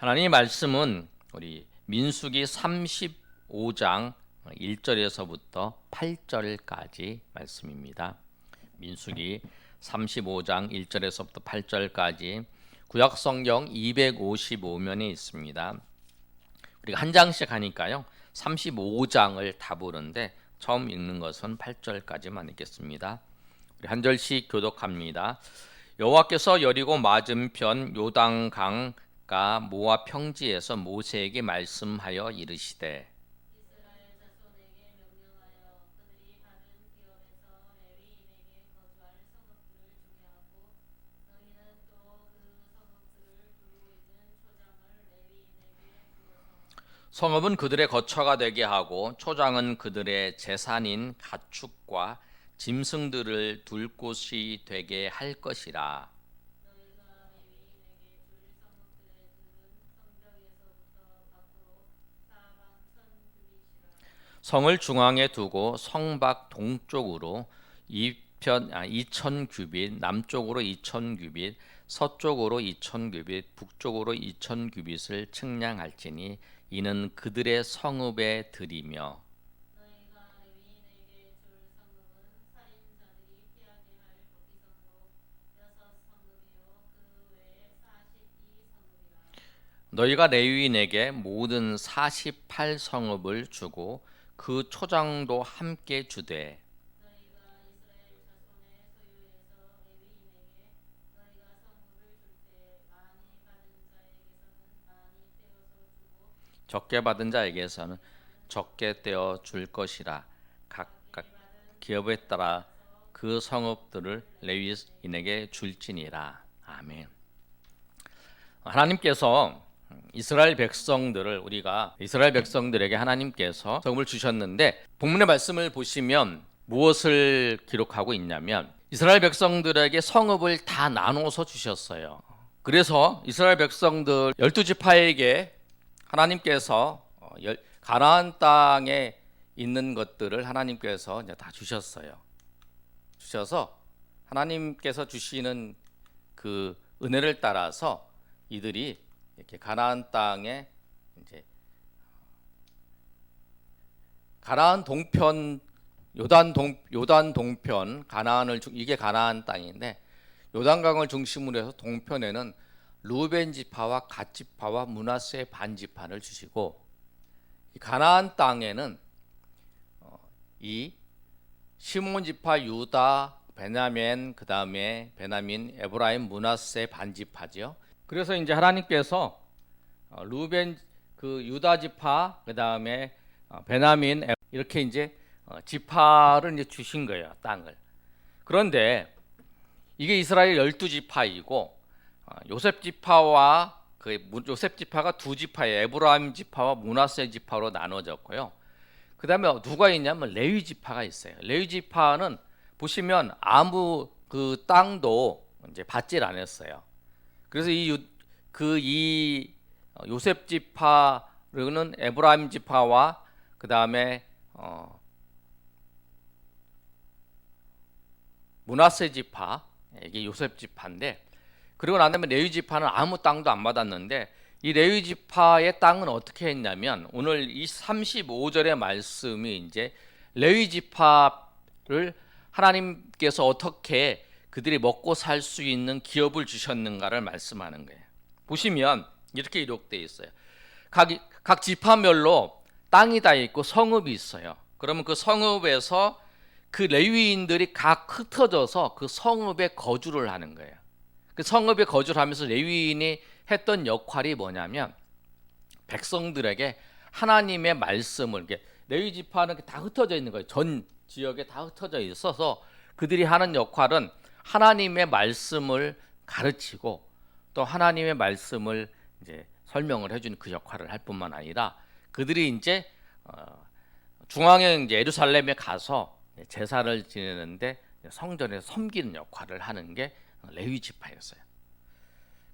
하나님의 말씀은 우리 민수기 35장 1절에서부터 8절까지 말씀입니다. 민수기 35장 1절에서부터 8절까지 구약성경 255면에 있습니다. 우리가 한 장씩 하니까요 35장을 다 보는데 처음 읽는 것은 8절까지만 읽겠습니다. 우리 한 절씩 교독합니다. 여호와께서 여리고 맞은편 요단강가 모압 평지에서 모세에게 말씀하여 이르시되 이스라엘 자손에게 명령하여 그들이 받은 기업에서 레위인에게 거주할 성읍들을 주게 하고 너희는 또 그 성읍들을 두르고 있는 초장을 레위인에게 주어서 성읍은 그들의 거처가 되게 하고 초장은 그들의 재산인 가축과 짐승들을 둘 곳이 되게 할 것이라. 너희가 레위인에게 줄 성읍들의 들은 성벽에서부터 밖으로 사방 천 규빗이라. 성을 중앙에 두고 성밖 동쪽으로 2천 규빗, 남쪽으로 2천 규빗, 서쪽으로 2천 규빗, 북쪽으로 2천 규빗을 측량할지니 이는 그들의 성읍에 들이며 너희가 레위인에게 줄 성읍은 살인자들이 피하게 할 도피성으로 6성읍이요 그 외에 42성읍이라. 너희가 레위인에게 모든 48성읍을 주고 그 초장도 함께 주되 너희가 이스라엘 자손의 소유에서 레위인에게 너희가 성읍을 줄 때 많이 받은 자에게서는 많이 떼어서 주고 적게 받은 자에게서는 적게 떼어 줄 것이라. 각각 기업에 따라 그 성읍들을 레위인에게 줄지니라. 아멘. 하나님께서 이스라엘 백성들에게 하나님께서 성읍을 주셨는데 본문의 말씀을 보시면 무엇을 기록하고 있냐면 이스라엘 백성들에게 성읍을 다 나눠서 주셨어요. 그래서 이스라엘 백성들 12지파에게 하나님께서 가나안 땅에 있는 것들을 하나님께서 이제 다 주셨어요. 주셔서 하나님께서 주시는 그 은혜를 따라서 이들이 이렇게 가나안 땅에 이제 가나안 동편 요단 동편 가나안을 이게 가나안 땅인데 요단강을 중심으로 해서 동편에는 루벤 지파와 갓 지파와 므낫세 반 지파를 주시고 이 가나안 땅에는 이 시몬 지파, 유다, 베냐민, 그다음에 베냐민, 에브라임, 므낫세 반 지파죠. 그래서 이제 하나님께서 루벤 그 유다 지파, 그다음에 베냐민 이렇게 이제 지파를 이제 주신 거예요, 땅을. 그런데 이게 이스라엘 12지파이고 요셉 지파와 요셉 지파가 두 지파예요. 에브라임 지파와 므낫세 지파로 나눠졌고요. 그다음에 누가 있냐면 레위 지파가 있어요. 레위 지파는 보시면 아무 그 땅도 이제 받질 않았어요. 그래서 이 요셉 지파는 에브라임 지파와 그다음에 므낫세 지파 이게 요셉 지파인데 그리고 난 다음에 레위 지파는 아무 땅도 안 받았는데 이 레위 지파의 땅은 어떻게 했냐면 오늘 이 35절의 말씀이 이제 레위 지파를 하나님께서 어떻게 그들이 먹고 살 수 있는 기업을 주셨는가를 말씀하는 거예요. 보시면 이렇게 기록되어 있어요. 각 지파별로 땅이 다 있고 성읍이 있어요. 그러면 그 성읍에서 그 레위인들이 각 흩어져서 그 성읍에 거주를 하는 거예요. 그 성읍에 거주를 하면서 레위인이 했던 역할이 뭐냐면 백성들에게 하나님의 말씀을 레위 지파는 다 흩어져 있는 거예요. 전 지역에 다 흩어져 있어서 그들이 하는 역할은 하나님의 말씀을 가르치고 또 하나님의 말씀을 이제 설명을 해주는 그 역할을 할 뿐만 아니라 그들이 이제 중앙에 이제 예루살렘에 가서 제사를 지내는데 성전에서 섬기는 역할을 하는 게 레위 지파였어요.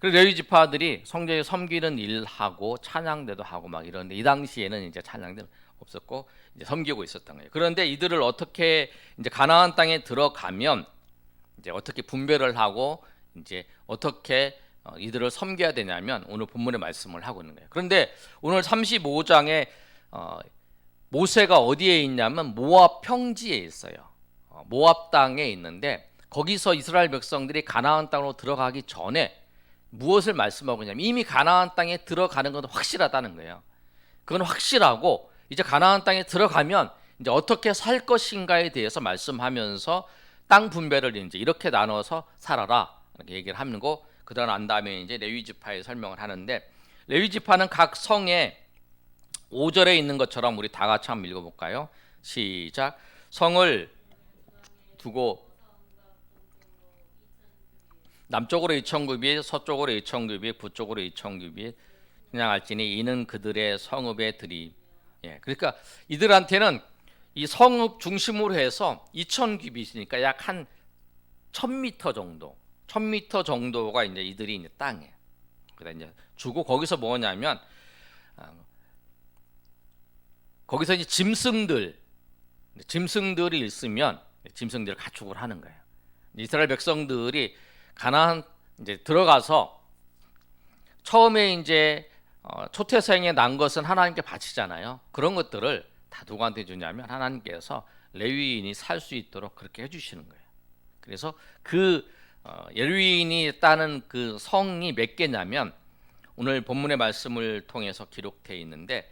그래서 레위 지파들이 성전에 섬기는 일하고 찬양대도 하고 막 이러는데 이 당시에는 이제 찬양대는 없었고 이제 섬기고 있었던 거예요. 그런데 이들을 어떻게 이제 가나안 땅에 들어가면 이제 어떻게 분배를 하고 이제 어떻게 이들을 섬겨야 되냐면 오늘 본문의 말씀을 하고 있는 거예요. 그런데 오늘 35장에 모세가 어디에 있냐면 모압 평지에 있어요. 모압 땅에 있는데 거기서 이스라엘 백성들이 가나안 땅으로 들어가기 전에 무엇을 말씀하고 있냐면 이미 가나안 땅에 들어가는 건 확실하다는 거예요. 그건 확실하고 이제 가나안 땅에 들어가면 이제 어떻게 살 것인가에 대해서 말씀하면서 땅 분배를 이제 이렇게 나눠서 살아라 이렇게 얘기를 하는 거. 그다음 난 다음에 이제 레위 지파의 설명을 하는데 레위 지파는 각 성에 5절에 있는 것처럼 우리 다 같이 한번 읽어볼까요? 시작. 성을 두고 남쪽으로 2,000규빗, 서쪽으로 2,000규빗, 북쪽으로 2,000규빗 그냥할지니 이는 그들의 성읍의 들이. 예, 그러니까 이들한테는 이 성읍 중심으로 해서 2,000규빗이니까 약 한 1,000m 정도, 1,000m 정도가 이제 이들이 이제 땅에. 그다 이제 주고 거기서 뭐냐면 거기서 이제 짐승들이 있으면 짐승들을 가축을 하는 거예요. 이스라엘 백성들이 가나안 이제 들어가서 처음에 이제 초태생에 난 것은 하나님께 바치잖아요. 그런 것들을 다 누구한테 주냐면 하나님께서 레위인이 살 수 있도록 그렇게 해주시는 거예요. 그래서 그 레위인이 따는 그 성이 몇 개냐면 오늘 본문의 말씀을 통해서 기록되어 있는데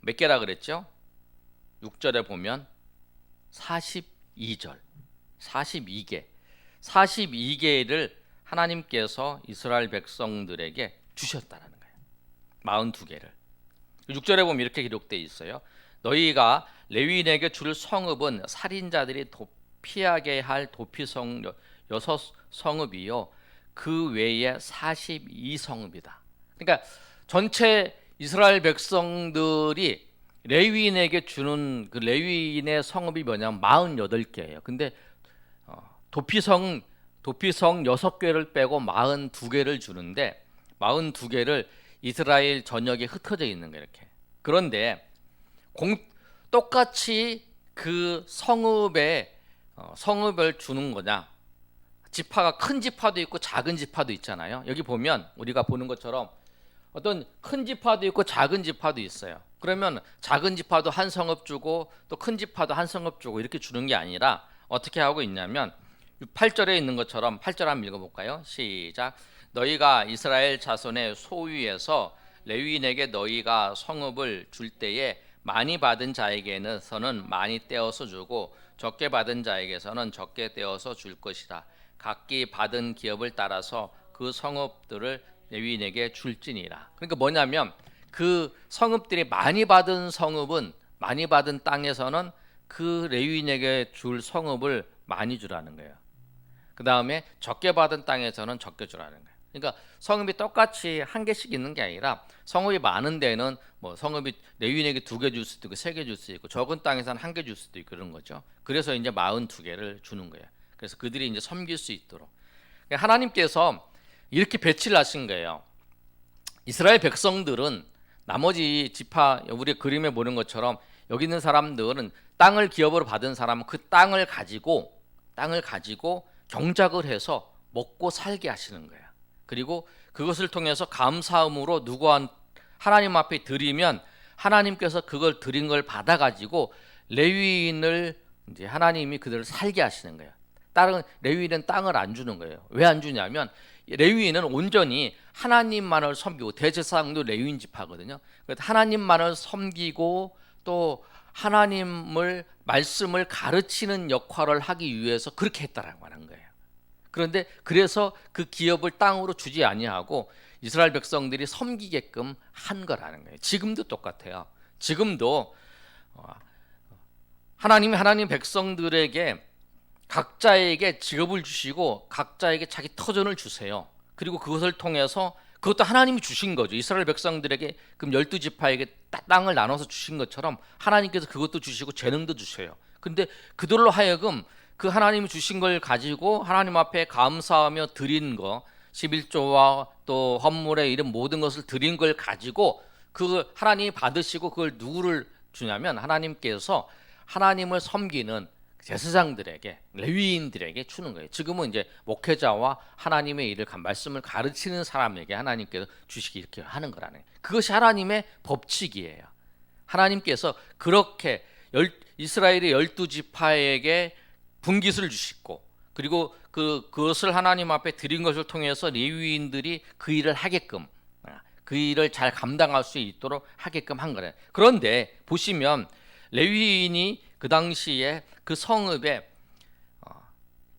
몇 개라 그랬죠? 6절에 보면 42절, 42개, 42개를 하나님께서 이스라엘 백성들에게 주셨다는 거예요. 42개를. 6절에 보면 이렇게 기록되어 있어요. 너희가 레위인에게 줄 성읍은 살인자들이 피하게 할 도피성 6성읍이요 그 외에 42성읍이다. 그러니까 전체 이스라엘 백성들이 레위인에게 주는 그 레위인의 성읍이 뭐냐면 48개예요. 근데 도피성 6개를 빼고 42개를 주는데 42개를 이스라엘 전역에 흩어져 있는 거예요. 이렇게. 그런데 똑같이 그 성읍을 주는 거냐? 지파가 큰 지파도 있고 작은 지파도 있잖아요. 여기 보면 우리가 보는 것처럼 어떤 큰 지파도 있고 작은 지파도 있어요. 그러면 작은 지파도 한 성읍 주고 또 큰 지파도 한 성읍 주고 이렇게 주는 게 아니라 어떻게 하고 있냐면 8절에 있는 것처럼 8절 한번 읽어볼까요? 시작. 너희가 이스라엘 자손의 소유에서 레위인에게 너희가 성읍을 줄 때에 많이 받은 자에게서는 많이 떼어서 주고 적게 받은 자에게서는 적게 떼어서 줄 것이다. 각기 받은 기업을 따라서 그 성읍들을 레위인에게 줄지니라. 그러니까 뭐냐면 그 성읍들이 많이 받은 성읍은 많이 받은 땅에서는 그 레위인에게 줄 성읍을 많이 주라는 거예요. 그 다음에 적게 받은 땅에서는 적게 주라는 거예요. 그러니까 성읍이 똑같이 한 개씩 있는 게 아니라 성읍이 많은 데는 뭐 성읍이 레위인에게 2개 줄 수도 있고 3개 줄 수도 있고 적은 땅에서는 1개 줄 수도 있고 그런 거죠. 그래서 이제 42개를 주는 거예요. 그래서 그들이 이제 섬길 수 있도록 하나님께서 이렇게 배치를 하신 거예요. 이스라엘 백성들은 나머지 지파 우리 그림에 보는 것처럼 여기 있는 사람들은 땅을 기업으로 받은 사람은 그 땅을 가지고 경작을 해서 먹고 살게 하시는 거예요. 그리고 그것을 통해서 감사함으로 하나님 앞에 드리면 하나님께서 그걸 드린 걸 받아 가지고 레위인을 이제 하나님이 그들을 살게 하시는 거예요. 다른 레위인은 땅을 안 주는 거예요. 왜 안 주냐면 레위인은 온전히 하나님만을 섬기고 대제사장도 레위인 지파거든요. 하나님만을 섬기고 또 하나님을 말씀을 가르치는 역할을 하기 위해서 그렇게 했다라고 하는 거예요. 그런데 그래서 그 기업을 땅으로 주지 아니하고 이스라엘 백성들이 섬기게끔 한 거라는 거예요. 지금도 똑같아요. 지금도 하나님이 하나님 백성들에게 각자에게 직업을 주시고 각자에게 자기 터전을 주세요. 그리고 그것을 통해서 그것도 하나님이 주신 거죠. 이스라엘 백성들에게 그럼 12지파에게 땅을 나눠서 주신 것처럼 하나님께서 그것도 주시고 재능도 주셔요. 근데 그들로 하여금 그 하나님이 주신 걸 가지고 하나님 앞에 감사하며 드린 거 11조와 또 헌물에 이런 모든 것을 드린 걸 가지고 그 하나님이 받으시고 그걸 누구를 주냐면 하나님께서 하나님을 섬기는 제사장들에게, 레위인들에게 주는 거예요. 지금은 이제 목회자와 하나님의 일을 말씀을 가르치는 사람에게 하나님께서 주시기 이렇게 하는 거라는 거예요. 그것이 하나님의 법칙이에요. 하나님께서 그렇게 이스라엘의 12지파에게 분깃을 주시고, 그리고 그것을 하나님 앞에 드린 것을 통해서 레위인들이 그 일을 하게끔, 그 일을 잘 감당할 수 있도록 하게끔 한 거예요. 그런데 보시면 레위인이 그 당시에 그 성읍에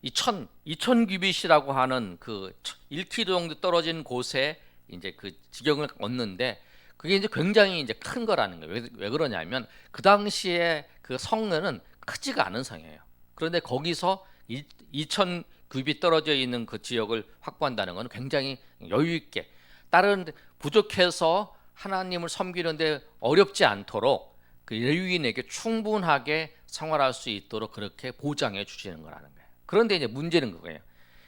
2000 규빗이라고 하는 그 1km 정도 떨어진 곳에 이제 그 지경을 얻는데, 그게 이제 굉장히 이제 큰 거라는 거예요. 왜 그러냐면 그 당시에 그 성은 크지가 않은 성이에요. 그런데 거기서 2000 규빗 떨어져 있는 그 지역을 확보한다는 건 굉장히 여유 있게, 다른 부족해서 하나님을 섬기는데 어렵지 않도록 그 레위인에게 충분하게 생활할 수 있도록 그렇게 보장해 주시는 거라는 거예요. 그런데 이제 문제는 그거예요.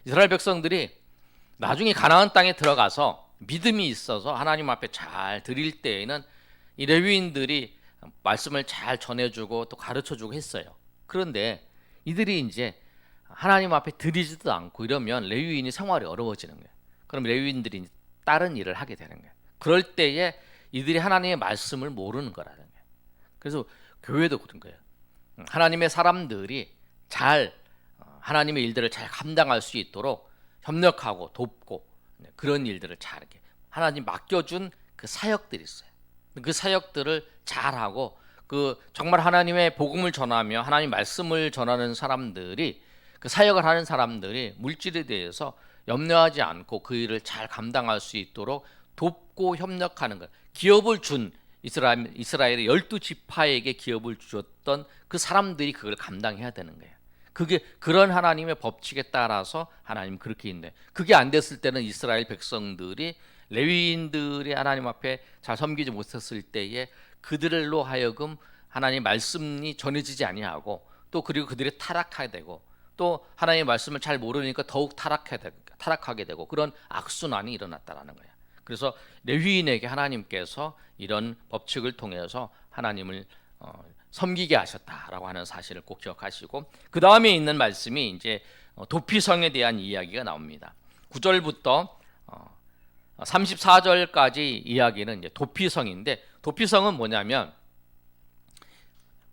이스라엘 백성들이 나중에 가나안 땅에 들어가서 믿음이 있어서 하나님 앞에 잘 드릴 때에는 이 레위인들이 말씀을 잘 전해주고 또 가르쳐주고 했어요. 그런데 이들이 이제 하나님 앞에 드리지도 않고 이러면 레위인이 생활이 어려워지는 거예요. 그럼 레위인들이 다른 일을 하게 되는 거예요. 그럴 때에 이들이 하나님의 말씀을 모르는 거라는 거예요. 그래서 교회도 그런 거예요. 하나님의 사람들이 잘 하나님의 일들을 잘 감당할 수 있도록 협력하고 돕고 그런 일들을 잘 이렇게 하나님 맡겨준 그 사역들이 있어요. 그 사역들을 잘하고 그 정말 하나님의 복음을 전하며 하나님 말씀을 전하는 사람들이, 그 사역을 하는 사람들이 물질에 대해서 염려하지 않고 그 일을 잘 감당할 수 있도록 돕고 협력하는 것. 기업을 준 이스라엘의 12지파에게 기업을 주었던 그 사람들이 그걸 감당해야 되는 거예요. 그게 그런 하나님의 법칙에 따라서 하나님 그렇게 있는데, 그게 안 됐을 때는 이스라엘 백성들이 레위인들이 하나님 앞에 잘 섬기지 못했을 때에 그들로 하여금 하나님의 말씀이 전해지지 아니하고, 또 그리고 그들이 타락하게 되고, 또 하나님의 말씀을 잘 모르니까 더욱 타락하게 되고 그런 악순환이 일어났다라는 거예요. 그래서 레위인에게 하나님께서 이런 법칙을 통해서 하나님을 섬기게 하셨다라고 하는 사실을 꼭 기억하시고, 그 다음에 있는 말씀이 이제 도피성에 대한 이야기가 나옵니다. 9절부터 34절까지 이야기는 이제 도피성인데, 도피성은 뭐냐면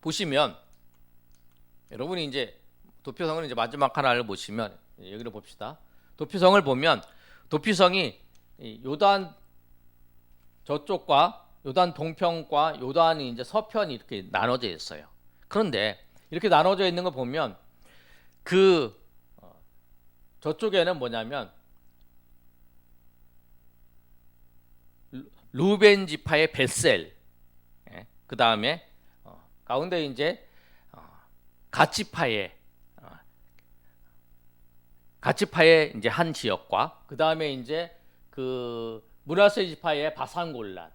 보시면 여러분이 이제 도피성은 이제 마지막 하나를 보시면, 여기를 봅시다. 도피성을 보면 도피성이 요단 저쪽과 요단 동편과 요단이 이제 서편이 이렇게 나눠져 있어요. 그런데 이렇게 나눠져 있는 거 보면 그 저쪽에는 뭐냐면 루벤 지파의 벳셀, 그 다음에 가운데 이제 갓지파의 이제 한 지역과, 그 다음에 이제 그 므낫세 지파의 바산골란,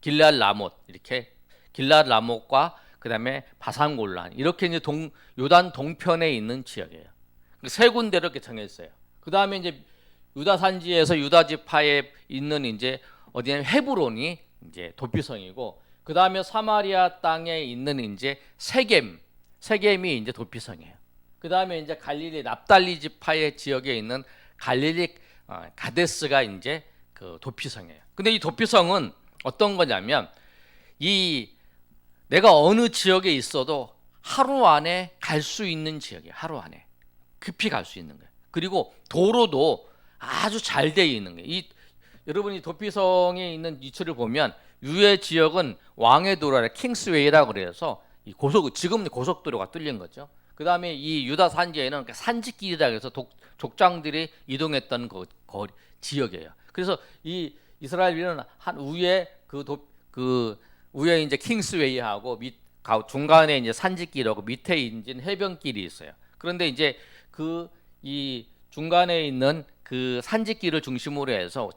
길앗 라못, 이렇게 길앗 라못과 그 다음에 바산골란, 이렇게 이제 요단 동편에 있는 지역이에요. 세 군데로 이렇게 정해 있어요. 그 다음에 이제 유다 산지에서 유다 지파에 있는 이제 어디냐면 헤브론이 이제 도피성이고, 그 다음에 사마리아 땅에 있는 이제 세겜이 이제 도피성이에요. 그 다음에 이제 갈릴리 납달리 지파의 지역에 있는 갈릴리 가데스가 이제 그 도피성이에요. 근데 이 도피성은 어떤 거냐면, 이 내가 어느 지역에 있어도 하루 안에 갈 수 있는 지역이에요. 하루 안에 급히 갈 수 있는 거예요. 그리고 도로도 아주 잘 되어 있는 거예요. 여러분이 도피성에 있는 위치를 보면 유해 지역은 왕의 도로라 킹스웨이라고 그래서 이 지금 고속도로가 뚫린 거죠. 그 다음에 이 유다 산지에는 산지길이라고 해서 족장들이 이동했던 그 지역이에요. 그래서 이 이스라엘은 한 위에 그 위에 이제 킹스웨이하고 중간에 이제 산지길하고 밑에 이제 해변길이 있어요. 그런데 이제 이 중간에 있는 그 산지길을 중심으로 해서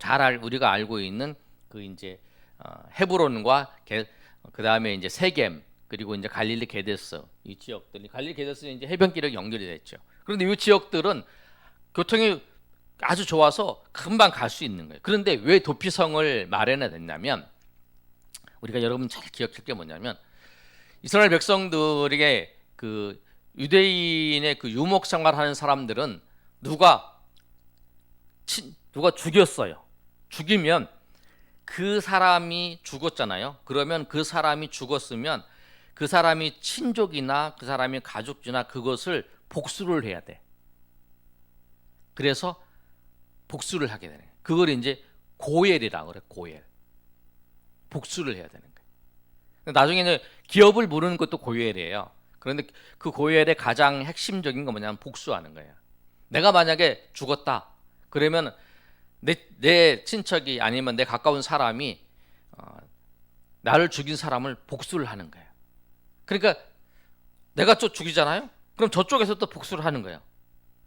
우리가 알고 있는 그 이제 헤브론과 그 다음에 이제 세겜, 그리고 이제 갈릴리 게데스, 이 지역들이, 갈릴리 게데스는 이제 해변길에 연결이 됐죠. 그런데 이 지역들은 교통이 아주 좋아서 금방 갈 수 있는 거예요. 그런데 왜 도피성을 마련했냐면, 우리가 여러분 잘 기억할 게 뭐냐면, 이스라엘 백성들에게 그 유대인의 그 유목 생활하는 사람들은 누가 죽였어요. 죽이면 그 사람이 죽었잖아요. 그러면 그 사람이 죽었으면 그 사람이 친족이나 그 사람이 가족이나 그것을 복수를 해야 돼. 그래서 복수를 하게 되는 거예요. 그걸 이제 고엘이라고 그래. 고엘. 복수를 해야 되는 거예요. 나중에는 기업을 부르는 것도 고엘이에요. 그런데 그 고엘의 가장 핵심적인 건 뭐냐면 복수하는 거예요. 내가 만약에 죽었다. 그러면 내 친척이 아니면 내 가까운 사람이 나를 죽인 사람을 복수를 하는 거예요. 그러니까 내가 또 죽이잖아요. 그럼 저쪽에서 또 복수를 하는 거예요.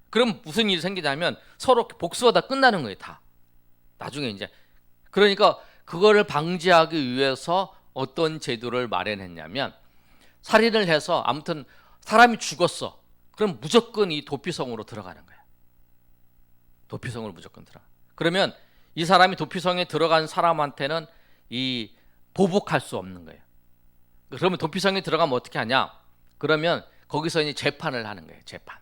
그럼 무슨 일이 생기냐면 서로 복수하다 끝나는 거예요. 다. 나중에 이제 그러니까 그거를 방지하기 위해서 어떤 제도를 마련했냐면 살인을 해서 아무튼 사람이 죽었어. 그럼 무조건 이 도피성으로 들어가는 거예요. 도피성으로 무조건 들어가. 그러면 이 사람이 도피성에 들어간 사람한테는 이 보복할 수 없는 거예요. 그러면 도피성에 들어가면 어떻게 하냐? 그러면 거기서 이제 재판을 하는 거예요. 재판.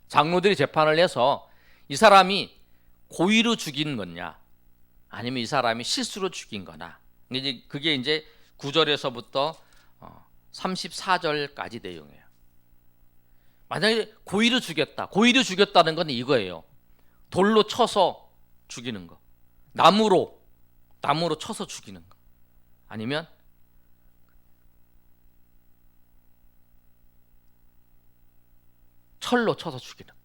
장로들이 재판을 해서 이 사람이 고의로 죽인 거냐, 아니면 이 사람이 실수로 죽인 거나. 이제 그게 이제 9절에서부터 34절까지 내용이에요. 만약에 고의로 죽였다. 고의로 죽였다는 건 이거예요. 돌로 쳐서 죽이는 거. 나무로 쳐서 죽이는 거. 아니면 철로 쳐서 죽이는 거.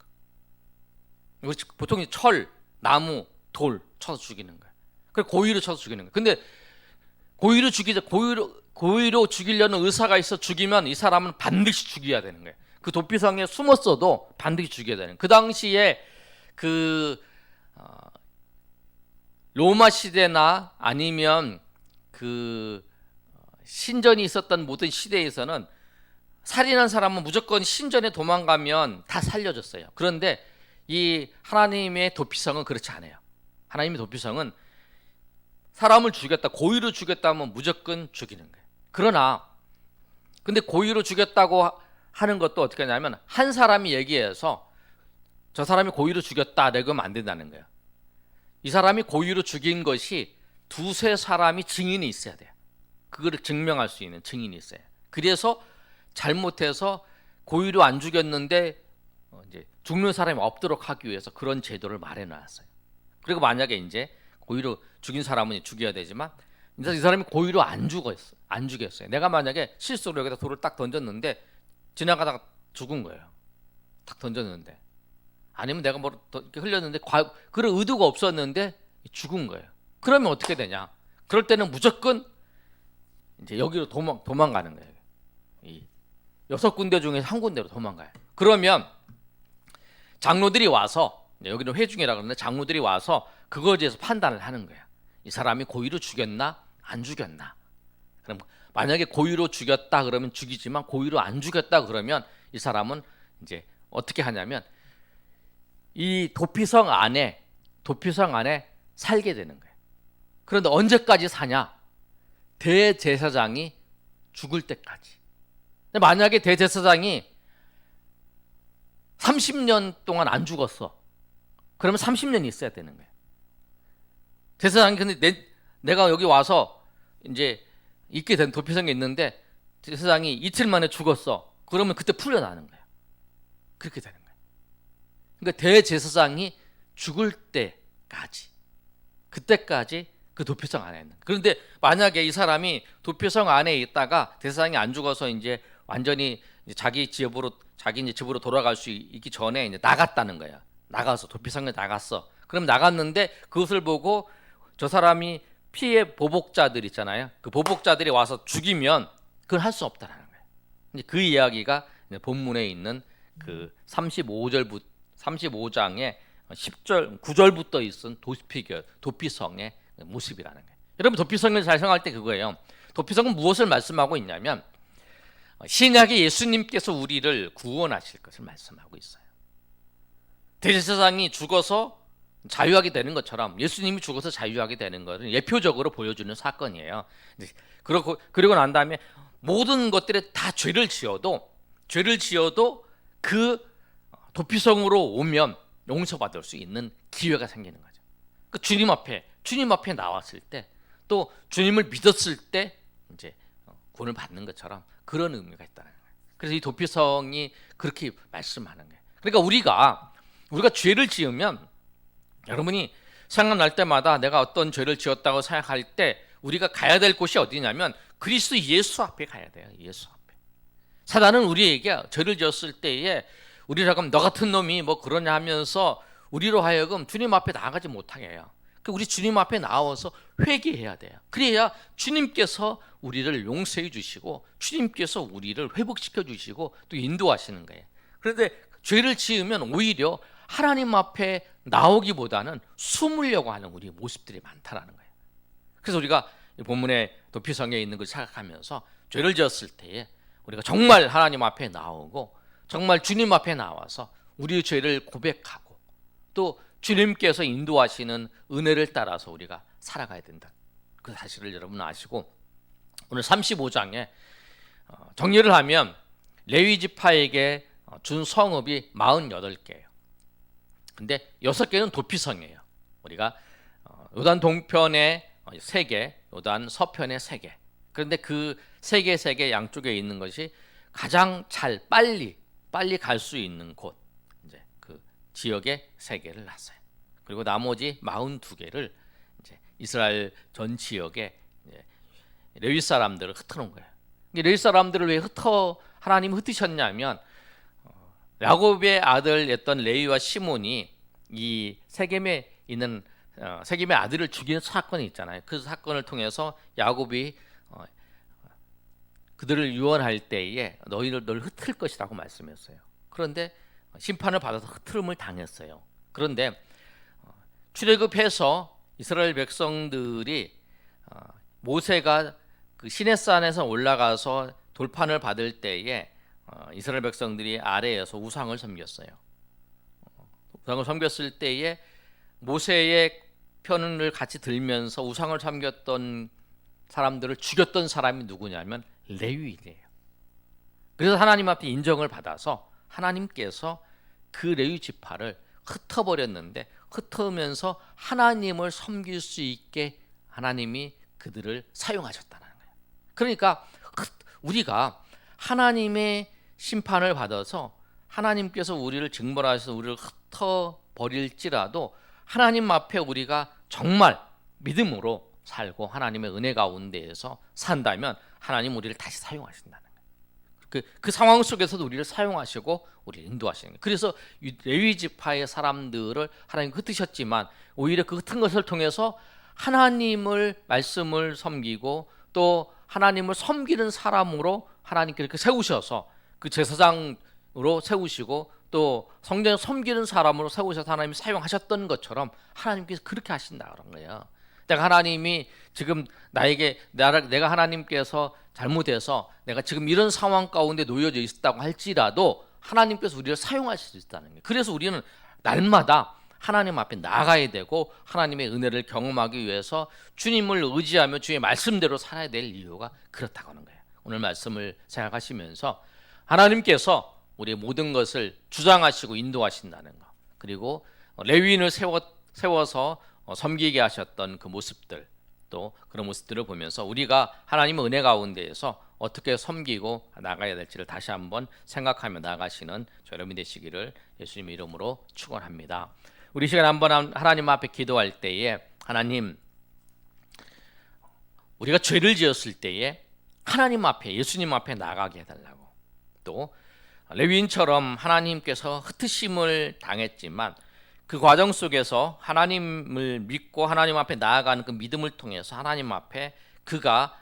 보통 철, 나무, 돌 쳐서 죽이는 거예요. 그래서 고의로 쳐서 죽이는 거예요. 근데 고의로 죽이려는 의사가 있어 죽이면 이 사람은 반드시 죽여야 되는 거예요. 그 도피성에 숨었어도 반드시 죽여야 되는 거예요. 그 당시에 그 로마 시대나 아니면 그 신전이 있었던 모든 시대에서는 살인한 사람은 무조건 신전에 도망가면 다 살려줬어요. 그런데 이 하나님의 도피성은 그렇지 않아요. 하나님의 도피성은 사람을 죽였다, 고의로 죽였다 하면 무조건 죽이는 거예요. 그러나 근데 고의로 죽였다고 하는 것도 어떻게 하냐면 한 사람이 얘기해서 저 사람이 고의로 죽였다 내고면 안 된다는 거예요. 이 사람이 고의로 죽인 것이 두세 사람이 증인이 있어야 돼요. 그거를 증명할 수 있는 증인이 있어요. 그래서 잘못해서 고의로 안 죽였는데 이제 죽는 사람이 없도록 하기 위해서 그런 제도를 마련해놨어요. 그리고 만약에 이제 고의로 죽인 사람은 죽여야 되지만 이 사람이 고의로 안 죽였어요. 내가 만약에 실수로 여기다 돌을 딱 던졌는데 지나가다가 죽은 거예요. 딱 던졌는데. 아니면 내가 뭐 이렇게 흘렸는데 그런 의도가 없었는데 죽은 거예요. 그러면 어떻게 되냐? 그럴 때는 무조건 이제 여기로 도망가는 거예요. 이 6군데 중에서 한 군데로 도망가요. 그러면 장로들이 와서, 여기는 회중이라 그러는데 장로들이 와서 그거에 대해서 판단을 하는 거예요. 이 사람이 고의로 죽였나 안 죽였나. 그럼 만약에 고의로 죽였다 그러면 죽이지만 고의로 안 죽였다 그러면 이 사람은 이제 어떻게 하냐면 이 도피성 안에 살게 되는 거예요. 그런데 언제까지 사냐? 대제사장이 죽을 때까지. 근데 만약에 대제사장이 30년 동안 안 죽었어. 그러면 30년이 있어야 되는 거예요. 제사장이 근데 내가 여기 와서 이제 있게 된 도피성에 있는데 제사장이 이틀 만에 죽었어. 그러면 그때 풀려나는 거예요. 그렇게 되는 거예요. 그러니까 대제사장이 죽을 때까지, 그때까지 그 도피성 안에 있는 거예요. 그런데 만약에 이 사람이 도피성 안에 있다가 대제사장이 안 죽어서 이제 완전히 이제 자기 이제 집으로 돌아갈 수 있기 전에 이제 나갔다는 거야. 나가서 도피성에 나갔어. 그럼 나갔는데 그것을 보고 저 사람이 피해 보복자들 있잖아요. 그 보복자들이 와서 죽이면 그걸 할 수 없다라는 거예요. 이제 그 이야기가 본문에 있는 그 35장의 10절 9절부터 있은 도피성의 모습이라는 거예요. 여러분 도피성을 잘 생각할 때 그거예요. 도피성은 무엇을 말씀하고 있냐면 신약의 예수님께서 우리를 구원하실 것을 말씀하고 있어요. 대제사장이 죽어서 자유하게 되는 것처럼 예수님이 죽어서 자유하게 되는 것을 예표적으로 보여주는 사건이에요. 그리고 난 다음에 모든 것들에 다 죄를 지어도 죄를 지어도 그 도피성으로 오면 용서받을 수 있는 기회가 생기는 거죠. 그 주님 앞에 나왔을 때, 또 주님을 믿었을 때 이제 구원을 받는 것처럼 그런 의미가 있다는 거예요. 그래서 이 도피성이 그렇게 말씀하는 거예요. 그러니까 우리가 죄를 지으면, 여러분이 생각날 때마다 내가 어떤 죄를 지었다고 생각할 때 우리가 가야 될 곳이 어디냐면 그리스도 예수 앞에 가야 돼요. 예수 앞에. 사단은 우리에게 죄를 지었을 때에 우리라고 너 같은 놈이 뭐 그러냐 하면서 우리로 하여금 주님 앞에 나아가지 못하게 해요. 우리 주님 앞에 나와서 회개해야 돼요. 그래야 주님께서 우리를 용서해 주시고 주님께서 우리를 회복시켜 주시고 또 인도하시는 거예요. 그런데 죄를 지으면 오히려 하나님 앞에 나오기보다는 숨으려고 하는 우리 모습들이 많다라는 거예요. 그래서 우리가 본문의 도피성에 있는 걸 생각하면서 죄를 지었을 때에 우리가 정말 하나님 앞에 나오고 정말 주님 앞에 나와서 우리의 죄를 고백하고 또 주님께서 인도하시는 은혜를 따라서 우리가 살아가야 된다. 그 사실을 여러분 아시고, 오늘 35장에 정리를 하면 레위 지파에게 준 성읍이 48개예요. 근데 6개는 도피성이에요. 우리가 요단 동편에 3개, 요단 서편에 3개. 그런데 그 3개 양쪽에 있는 것이 가장 빨리 갈 수 있는 곳, 이제 그 지역에 3개를 놨어요. 그리고 나머지 42개를 이제 이스라엘 전 지역에 레위 사람들을 흩어놓은 거예요. 레위 사람들을 왜 하나님이 흩으셨냐면 야곱의 아들이었던 레위와 시몬이 이 세겜에 있는 세겜의 아들을 죽이는 사건이 있잖아요. 그 사건을 통해서 야곱이 그들을 유언할 때에 널 흩을 것이라고 말씀했어요. 그런데 심판을 받아서 흩음을 당했어요. 그런데 출애굽해서 이스라엘 백성들이 모세가 그 시내산에서 올라가서 돌판을 받을 때에 이스라엘 백성들이 아래에서 우상을 섬겼어요. 우상을 섬겼을 때에 모세의 편을 같이 들면서 우상을 섬겼던 사람들을 죽였던 사람이 누구냐면 레위인이에요. 그래서 하나님 앞에 인정을 받아서 하나님께서 그 레위 지파를 흩어버렸는데, 흩으면서 하나님을 섬길 수 있게 하나님이 그들을 사용하셨다는 거예요. 그러니까 우리가 하나님의 심판을 받아서 하나님께서 우리를 징벌하셔서 우리를 흩어버릴지라도 하나님 앞에 우리가 정말 믿음으로 살고 하나님의 은혜 가운데에서 산다면 하나님 우리를 다시 사용하신다는 거예요. 그 상황 속에서도 우리를 사용하시고 우리를 인도하시는 거예요. 그래서 레위 지파의 사람들을 하나님 흩으셨지만 오히려 그 흩은 것을 통해서 하나님을 말씀을 섬기고 또 하나님을 섬기는 사람으로 하나님께 이렇게 세우셔서 그 제사장으로 세우시고 또 성전을 섬기는 사람으로 세우셔서 하나님이 사용하셨던 것처럼 하나님께서 그렇게 하신다 그런 거예요. 내가 하나님이 지금 내가 하나님께서 잘못해서 내가 지금 이런 상황 가운데 놓여져 있었다고 할지라도 하나님께서 우리를 사용하실 수 있다는 거예요. 그래서 우리는 날마다 하나님 앞에 나가야 되고 하나님의 은혜를 경험하기 위해서 주님을 의지하며 주의 말씀대로 살아야 될 이유가 그렇다고 하는 거예요. 오늘 말씀을 생각하시면서 하나님께서 우리의 모든 것을 주장하시고 인도하신다는 것, 그리고 레위인을 세워서 섬기게 하셨던 그 모습들, 또 그런 모습들을 보면서 우리가 하나님의 은혜 가운데에서 어떻게 섬기고 나가야 될지를 다시 한번 생각하며 나가시는 여러분이 되시기를 예수님의 이름으로 축원합니다. 우리 시간 한번 하나님 앞에 기도할 때에, 하나님, 우리가 죄를 지었을 때에 하나님 앞에, 예수님 앞에 나가게 해달라고, 또 레위인처럼 하나님께서 흩으심을 당했지만 그 과정 속에서 하나님을 믿고 하나님 앞에 나아가는 그 믿음을 통해서 하나님 앞에 그가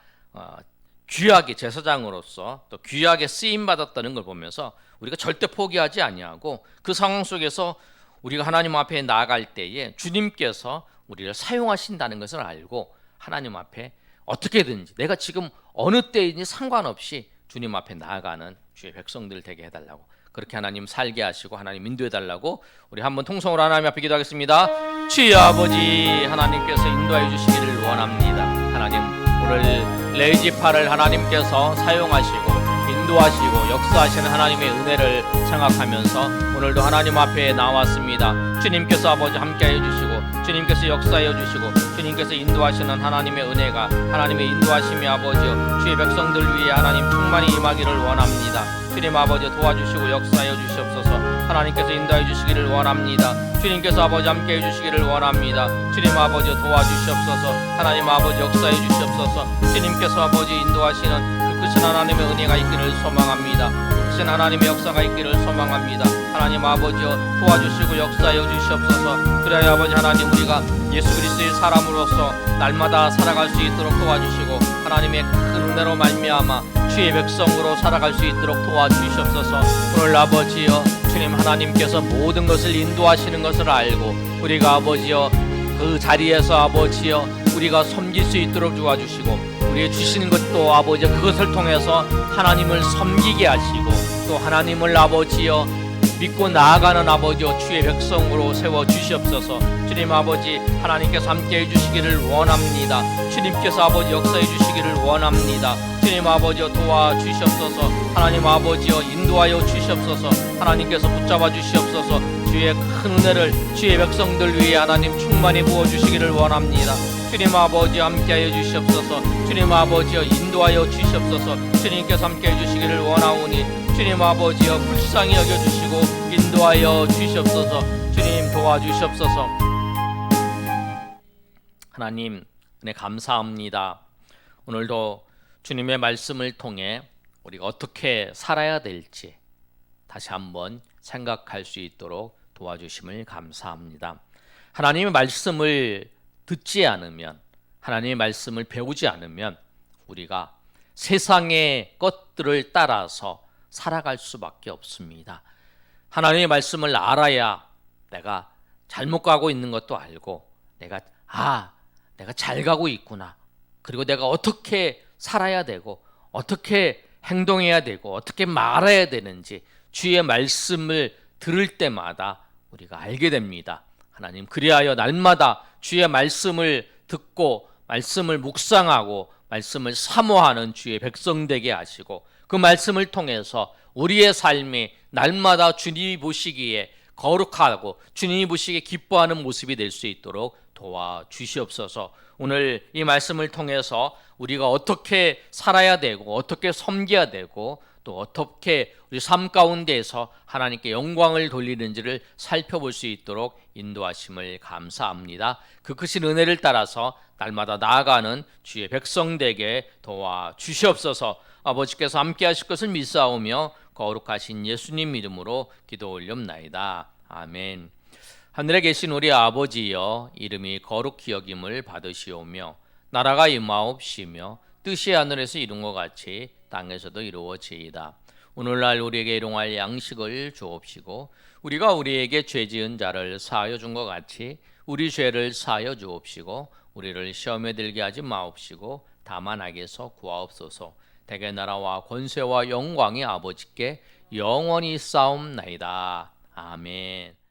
귀하게 제사장으로서 또 귀하게 쓰임 받았다는 걸 보면서 우리가 절대 포기하지 아니하고 그 상황 속에서 우리가 하나님 앞에 나아갈 때에 주님께서 우리를 사용하신다는 것을 알고 하나님 앞에 어떻게든지 내가 지금 어느 때인지 상관없이 주님 앞에 나아가는 주의 백성들 되게 해달라고, 그렇게 하나님 살게 하시고 하나님 인도해달라고 우리 한번 통성으로 하나님 앞에 기도하겠습니다. 주여 아버지, 하나님께서 인도해 주시기를 원합니다. 하나님, 오늘 레위 지파를 하나님께서 사용하시고 인도하시고 역사하시는 하나님의 은혜를 생각하면서 오늘도 하나님 앞에 나왔습니다. 주님께서 아버지 함께하여 주시고 주님께서 역사하여 주시고 주님께서 인도하시는 하나님의 은혜가 하나님의 인도하심이 아버지여 주의 백성들 위해 하나님 충만히 임하기를 원합니다. 주님 아버지 도와주시고 역사하여 주시옵소서. 하나님께서 인도해 주시기를 원합니다. 주님께서 아버지 함께해 주시기를 원합니다. 주님 아버지 도와주시옵소서. 하나님 아버지 역사해 주시옵소서. 주님께서 아버지 인도하시는 그 크신 하나님의 은혜가 있기를 소망합니다. 크신 하나님의 역사가 있기를 소망합니다. 하나님 아버지여 도와주시고 역사하여 주시옵소서. 그래야 아버지 하나님 우리가 예수 그리스도의 사람으로서 날마다 살아갈 수 있도록 도와주시고 하나님의 큰 은혜로 말미암아 주의 백성으로 살아갈 수 있도록 도와주시옵소서. 오늘 아버지여 주님 하나님께서 모든 것을 인도하시는 것을 알고 우리가 아버지여 그 자리에서 아버지여 우리가 섬길 수 있도록 도와주시고 우리의 주시는 것도 아버지여 그것을 통해서 하나님을 섬기게 하시고 또 하나님을 아버지여 믿고 나아가는 아버지여 주의 백성으로 세워 주시옵소서. 주님 아버지 하나님께서 함께해 주시기를 원합니다. 주님께서 아버지 역사해 주시기를 원합니다. 주님 아버지여 도와주시옵소서. 하나님 아버지여 인도하여 주시옵소서. 하나님께서 붙잡아 주시옵소서. 주의 큰 은혜를 주의 백성들 위해 하나님 충만히 부어주시기를 원합니다. 주님 아버지 함께하여 주시옵소서. 주님 아버지여 인도하여 주시옵소서. 주님께서 함께해 주시기를 원하오니 주님 아버지여 불쌍히 여겨주시고 인도하여 주시옵소서. 주님 도와주시옵소서. 하나님 은혜 감사합니다. 오늘도 주님의 말씀을 통해 우리가 어떻게 살아야 될지 다시 한번 생각할 수 있도록 도와주심을 감사합니다. 하나님의 말씀을 듣지 않으면 하나님의 말씀을 배우지 않으면 우리가 세상의 것들을 따라서 살아갈 수밖에 없습니다. 하나님의 말씀을 알아야 내가 잘못 가고 있는 것도 알고 내가 잘 가고 있구나. 그리고 내가 어떻게 살아야 되고 어떻게 행동해야 되고 어떻게 말해야 되는지 주의 말씀을 들을 때마다 우리가 알게 됩니다. 하나님 그리하여 날마다 주의 말씀을 듣고 말씀을 묵상하고 말씀을 사모하는 주의 백성 되게 하시고 그 말씀을 통해서 우리의 삶이 날마다 주님이 보시기에 거룩하고 주님이 보시기에 기뻐하는 모습이 될 수 있도록 도와주시옵소서. 오늘 이 말씀을 통해서 우리가 어떻게 살아야 되고 어떻게 섬겨야 되고 또 어떻게 우리 삶 가운데에서 하나님께 영광을 돌리는지를 살펴볼 수 있도록 인도하심을 감사합니다. 그 크신 은혜를 따라서 날마다 나아가는 주의 백성되게 도와주시옵소서. 아버지께서 함께 하실 것을 믿사오며 거룩하신 예수님 이름으로 기도 올렵나이다. 아멘. 하늘에 계신 우리 아버지여 이름이 거룩히 여김을 받으시오며 나라가 임하옵시며 뜻이 하늘에서 이룬 것 같이 땅에서도 이루어지이다. 오늘날 우리에게 일용할 양식을 주옵시고 우리가 우리에게 죄 지은 자를 사하여 준 것 같이 우리 죄를 사하여 주옵시고 우리를 시험에 들게 하지 마옵시고 다만 악에서 구하옵소서. 대개 나라와 권세와 영광이 아버지께 영원히 싸움나이다. 아멘.